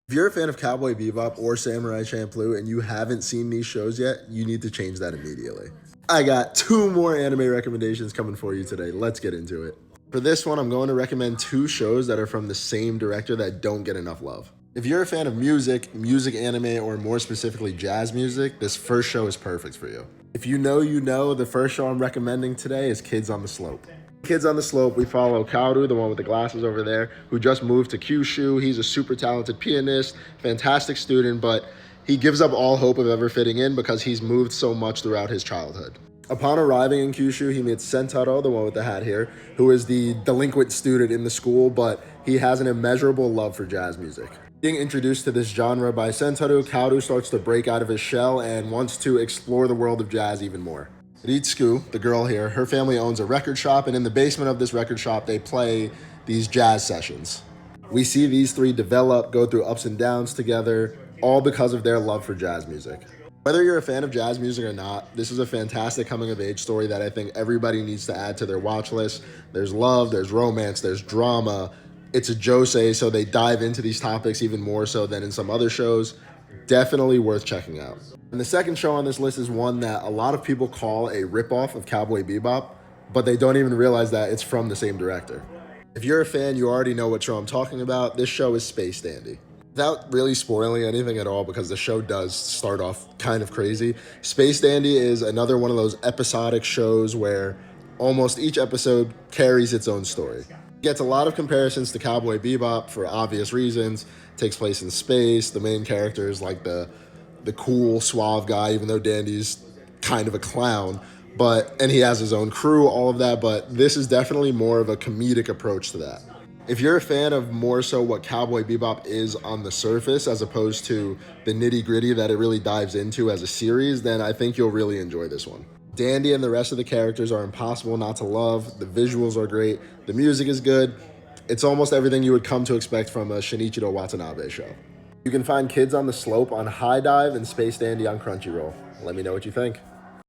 If you're a fan of Cowboy Bebop or Samurai Champloo and you haven't seen these shows yet, you need to change that immediately. I got 2 more anime recommendations coming for you today. Let's get into it. For this one, I'm going to recommend 2 shows that are from the same director that don't get enough love. If you're a fan of music anime, or more specifically jazz music, this first show is perfect for you. If you know, the first show I'm recommending today is Kids on the Slope. Kids on the Slope, we follow Kaoru, the one with the glasses over there, who just moved to Kyushu. He's a super talented pianist, fantastic student, but he gives up all hope of ever fitting in because he's moved so much throughout his childhood. Upon arriving in Kyushu, he meets Sentaro, the one with the hat here, who is the delinquent student in the school, but he has an immeasurable love for jazz music. Being introduced to this genre by Sentaro, Kaoru starts to break out of his shell and wants to explore the world of jazz even more. Ritsuku, the girl here, her family owns a record shop, and in the basement of this record shop, they play these jazz sessions. We see these 3 develop, go through ups and downs together, all because of their love for jazz music. Whether you're a fan of jazz music or not, this is a fantastic coming-of-age story that I think everybody needs to add to their watch list. There's love, there's romance, there's drama. It's a josei, so they dive into these topics even more so than in some other shows. Definitely worth checking out. And the second show on this list is one that a lot of people call a ripoff of Cowboy Bebop, but they don't even realize that it's from the same director. If you're a fan, you already know what show I'm talking about. This show is Space Dandy. Without really spoiling anything at all, because the show does start off kind of crazy, Space Dandy is another one of those episodic shows where almost each episode carries its own story. It gets a lot of comparisons to Cowboy Bebop for obvious reasons. It takes place in space. The main character is like the cool, suave guy, even though Dandy's kind of a clown. And he has his own crew, all of that, but this is definitely more of a comedic approach to that. If you're a fan of more so what Cowboy Bebop is on the surface as opposed to the nitty-gritty that it really dives into as a series, then I think you'll really enjoy this one. Dandy and the rest of the characters are impossible not to love. The visuals are great. The music is good. It's almost everything you would come to expect from a Shinichiro Watanabe show. You can find Kids on the Slope on High Dive and Space Dandy on Crunchyroll. Let me know what you think.